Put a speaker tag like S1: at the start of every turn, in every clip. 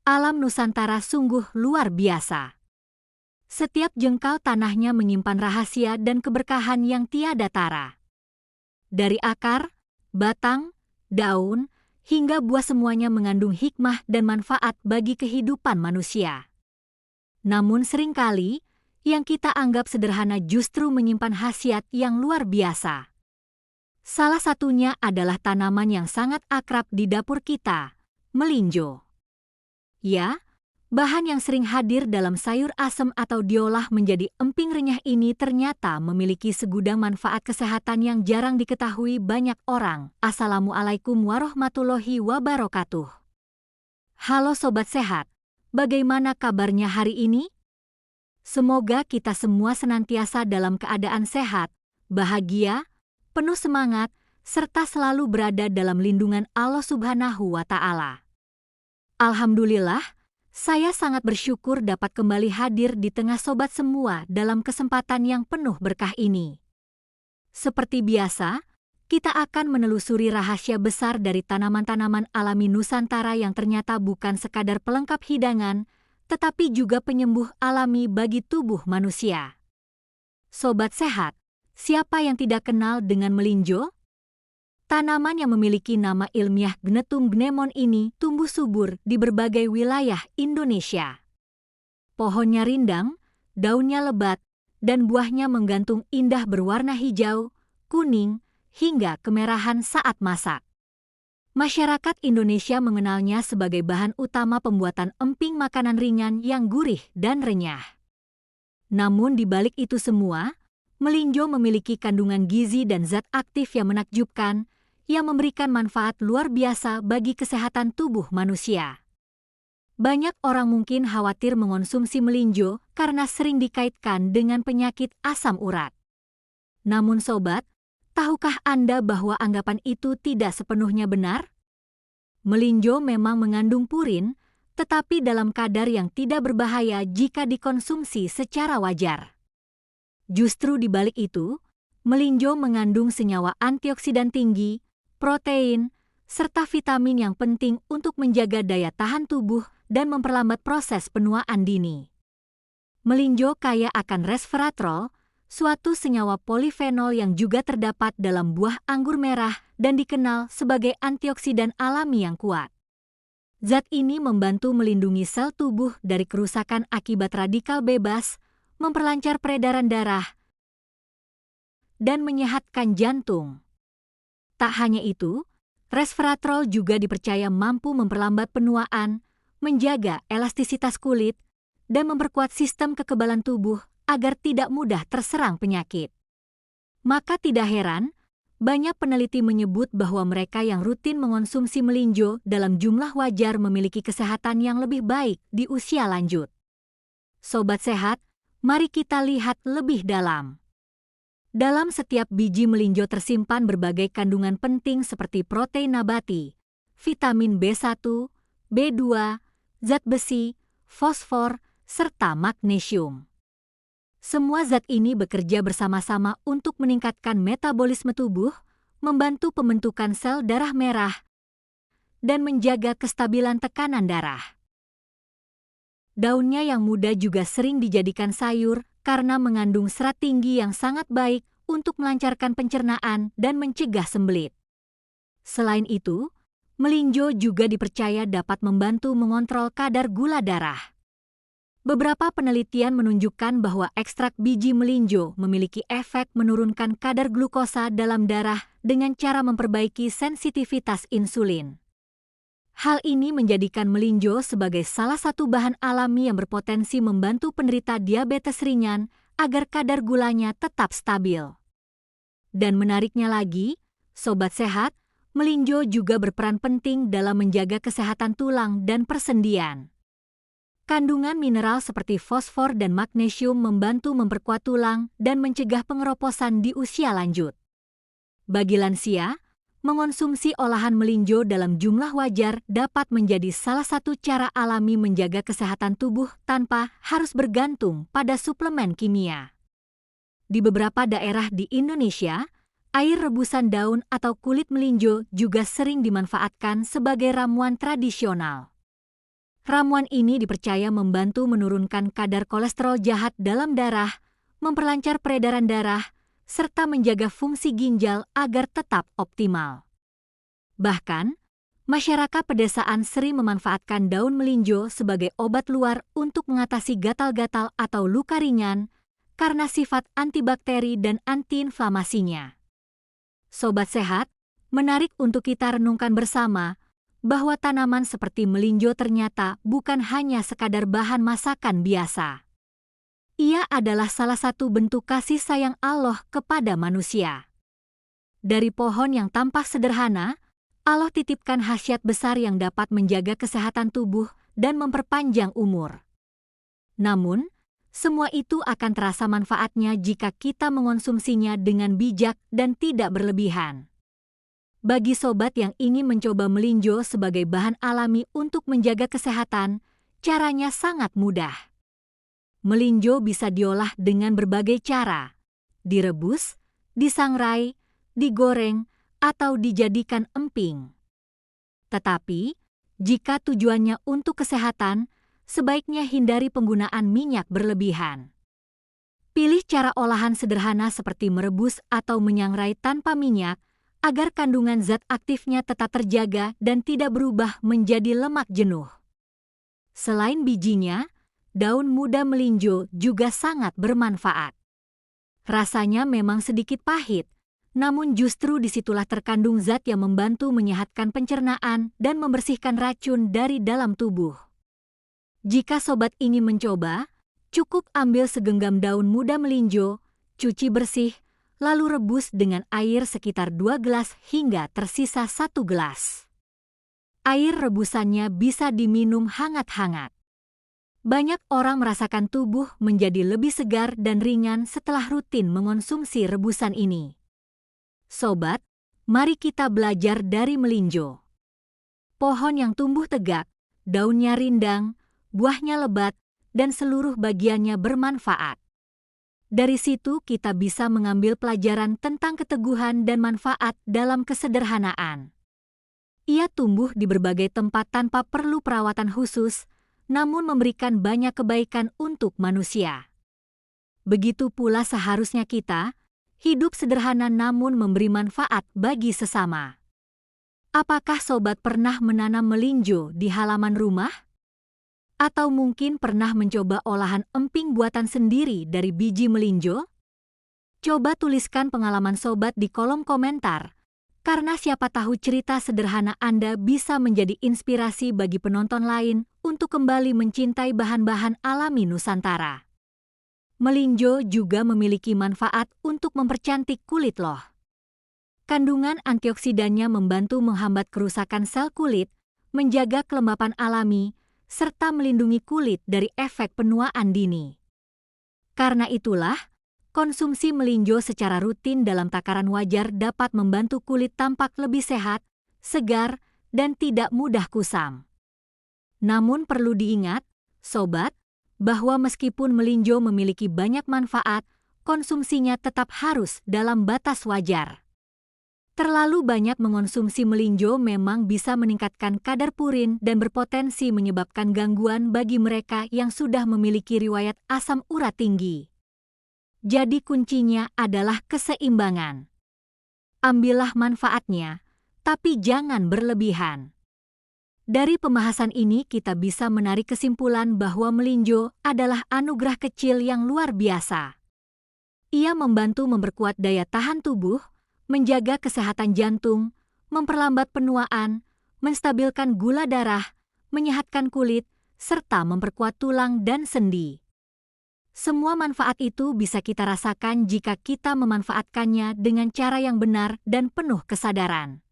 S1: Alam Nusantara sungguh luar biasa. Setiap jengkal tanahnya menyimpan rahasia dan keberkahan yang tiada tara. Dari akar, batang, daun, hingga buah semuanya mengandung hikmah dan manfaat bagi kehidupan manusia. Namun seringkali, yang kita anggap sederhana justru menyimpan khasiat yang luar biasa. Salah satunya adalah tanaman yang sangat akrab di dapur kita, melinjo. Ya, bahan yang sering hadir dalam sayur asem atau diolah menjadi emping renyah ini ternyata memiliki segudang manfaat kesehatan yang jarang diketahui banyak orang. Assalamualaikum warahmatullahi wabarakatuh. Halo Sobat Sehat, bagaimana kabarnya hari ini? Semoga kita semua senantiasa dalam keadaan sehat, bahagia, penuh semangat, serta selalu berada dalam lindungan Allah Subhanahu wa Ta'ala. Alhamdulillah, saya sangat bersyukur dapat kembali hadir di tengah sobat semua dalam kesempatan yang penuh berkah ini. Seperti biasa, kita akan menelusuri rahasia besar dari tanaman-tanaman alami Nusantara yang ternyata bukan sekadar pelengkap hidangan, tetapi juga penyembuh alami bagi tubuh manusia. Sobat Sehat, siapa yang tidak kenal dengan melinjo? Tanaman yang memiliki nama ilmiah Gnetum gnemon ini tumbuh subur di berbagai wilayah Indonesia. Pohonnya rindang, daunnya lebat, dan buahnya menggantung indah berwarna hijau, kuning, hingga kemerahan saat masak. Masyarakat Indonesia mengenalnya sebagai bahan utama pembuatan emping makanan ringan yang gurih dan renyah. Namun di balik itu semua, melinjo memiliki kandungan gizi dan zat aktif yang menakjubkan, yang memberikan manfaat luar biasa bagi kesehatan tubuh manusia. Banyak orang mungkin khawatir mengonsumsi melinjo karena sering dikaitkan dengan penyakit asam urat. Namun sobat, tahukah Anda bahwa anggapan itu tidak sepenuhnya benar? Melinjo memang mengandung purin, tetapi dalam kadar yang tidak berbahaya jika dikonsumsi secara wajar. Justru di balik itu, melinjo mengandung senyawa antioksidan tinggi, protein, serta vitamin yang penting untuk menjaga daya tahan tubuh dan memperlambat proses penuaan dini. Melinjo kaya akan resveratrol, suatu senyawa polifenol yang juga terdapat dalam buah anggur merah dan dikenal sebagai antioksidan alami yang kuat. Zat ini membantu melindungi sel tubuh dari kerusakan akibat radikal bebas, memperlancar peredaran darah, dan menyehatkan jantung. Tak hanya itu, resveratrol juga dipercaya mampu memperlambat penuaan, menjaga elastisitas kulit, dan memperkuat sistem kekebalan tubuh agar tidak mudah terserang penyakit. Maka tidak heran, banyak peneliti menyebut bahwa mereka yang rutin mengonsumsi melinjo dalam jumlah wajar memiliki kesehatan yang lebih baik di usia lanjut. Sobat Sehat, mari kita lihat lebih dalam. Dalam setiap biji melinjo tersimpan berbagai kandungan penting seperti protein nabati, vitamin B1, B2, zat besi, fosfor, serta magnesium. Semua zat ini bekerja bersama-sama untuk meningkatkan metabolisme tubuh, membantu pembentukan sel darah merah, dan menjaga kestabilan tekanan darah. Daunnya yang muda juga sering dijadikan sayur karena mengandung serat tinggi yang sangat baik untuk melancarkan pencernaan dan mencegah sembelit. Selain itu, melinjo juga dipercaya dapat membantu mengontrol kadar gula darah. Beberapa penelitian menunjukkan bahwa ekstrak biji melinjo memiliki efek menurunkan kadar glukosa dalam darah dengan cara memperbaiki sensitivitas insulin. Hal ini menjadikan melinjo sebagai salah satu bahan alami yang berpotensi membantu penderita diabetes ringan agar kadar gulanya tetap stabil. Dan menariknya lagi, Sobat Sehat, melinjo juga berperan penting dalam menjaga kesehatan tulang dan persendian. Kandungan mineral seperti fosfor dan magnesium membantu memperkuat tulang dan mencegah pengeroposan di usia lanjut. Bagi lansia, mengonsumsi olahan melinjo dalam jumlah wajar dapat menjadi salah satu cara alami menjaga kesehatan tubuh tanpa harus bergantung pada suplemen kimia. Di beberapa daerah di Indonesia, air rebusan daun atau kulit melinjo juga sering dimanfaatkan sebagai ramuan tradisional. Ramuan ini dipercaya membantu menurunkan kadar kolesterol jahat dalam darah, memperlancar peredaran darah, serta menjaga fungsi ginjal agar tetap optimal. Bahkan, masyarakat pedesaan sering memanfaatkan daun melinjo sebagai obat luar untuk mengatasi gatal-gatal atau luka ringan karena sifat antibakteri dan antiinflamasinya. Sobat sehat, menarik untuk kita renungkan bersama bahwa tanaman seperti melinjo ternyata bukan hanya sekadar bahan masakan biasa. Ia adalah salah satu bentuk kasih sayang Allah kepada manusia. Dari pohon yang tampak sederhana, Allah titipkan khasiat besar yang dapat menjaga kesehatan tubuh dan memperpanjang umur. Namun, semua itu akan terasa manfaatnya jika kita mengonsumsinya dengan bijak dan tidak berlebihan. Bagi sobat yang ingin mencoba melinjo sebagai bahan alami untuk menjaga kesehatan, caranya sangat mudah. Melinjo bisa diolah dengan berbagai cara, direbus, disangrai, digoreng, atau dijadikan emping. Tetapi, jika tujuannya untuk kesehatan, sebaiknya hindari penggunaan minyak berlebihan. Pilih cara olahan sederhana seperti merebus atau menyangrai tanpa minyak, agar kandungan zat aktifnya tetap terjaga dan tidak berubah menjadi lemak jenuh. Selain bijinya, daun muda melinjo juga sangat bermanfaat. Rasanya memang sedikit pahit, namun justru disitulah terkandung zat yang membantu menyehatkan pencernaan dan membersihkan racun dari dalam tubuh. Jika sobat ingin mencoba, cukup ambil segenggam daun muda melinjo, cuci bersih, lalu rebus dengan air sekitar 2 gelas hingga tersisa 1 gelas. Air rebusannya bisa diminum hangat-hangat. Banyak orang merasakan tubuh menjadi lebih segar dan ringan setelah rutin mengonsumsi rebusan ini. Sobat, mari kita belajar dari melinjo. Pohon yang tumbuh tegak, daunnya rindang, buahnya lebat, dan seluruh bagiannya bermanfaat. Dari situ kita bisa mengambil pelajaran tentang keteguhan dan manfaat dalam kesederhanaan. Ia tumbuh di berbagai tempat tanpa perlu perawatan khusus, namun memberikan banyak kebaikan untuk manusia. Begitu pula seharusnya kita, hidup sederhana namun memberi manfaat bagi sesama. Apakah sobat pernah menanam melinjo di halaman rumah? Atau mungkin pernah mencoba olahan emping buatan sendiri dari biji melinjo? Coba tuliskan pengalaman sobat di kolom komentar, karena siapa tahu cerita sederhana Anda bisa menjadi inspirasi bagi penonton lain untuk kembali mencintai bahan-bahan alami Nusantara. Melinjo juga memiliki manfaat untuk mempercantik kulit loh. Kandungan antioksidannya membantu menghambat kerusakan sel kulit, menjaga kelembapan alami, serta melindungi kulit dari efek penuaan dini. Karena itulah, konsumsi melinjo secara rutin dalam takaran wajar dapat membantu kulit tampak lebih sehat, segar, dan tidak mudah kusam. Namun perlu diingat, sobat, bahwa meskipun melinjo memiliki banyak manfaat, konsumsinya tetap harus dalam batas wajar. Terlalu banyak mengonsumsi melinjo memang bisa meningkatkan kadar purin dan berpotensi menyebabkan gangguan bagi mereka yang sudah memiliki riwayat asam urat tinggi. Jadi kuncinya adalah keseimbangan. Ambillah manfaatnya, tapi jangan berlebihan. Dari pembahasan ini kita bisa menarik kesimpulan bahwa melinjo adalah anugerah kecil yang luar biasa. Ia membantu memperkuat daya tahan tubuh, menjaga kesehatan jantung, memperlambat penuaan, menstabilkan gula darah, menyehatkan kulit, serta memperkuat tulang dan sendi. Semua manfaat itu bisa kita rasakan jika kita memanfaatkannya dengan cara yang benar dan penuh kesadaran.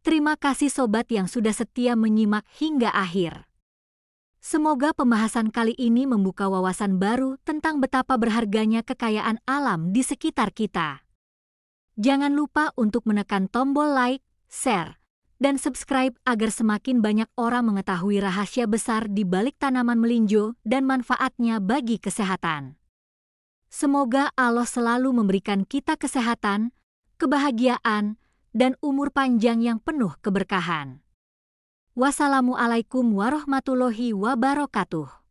S1: Terima kasih sobat yang sudah setia menyimak hingga akhir. Semoga pembahasan kali ini membuka wawasan baru tentang betapa berharganya kekayaan alam di sekitar kita. Jangan lupa untuk menekan tombol like, share, dan subscribe agar semakin banyak orang mengetahui rahasia besar di balik tanaman melinjo dan manfaatnya bagi kesehatan. Semoga Allah selalu memberikan kita kesehatan, kebahagiaan, dan umur panjang yang penuh keberkahan. Wassalamualaikum warahmatullahi wabarakatuh.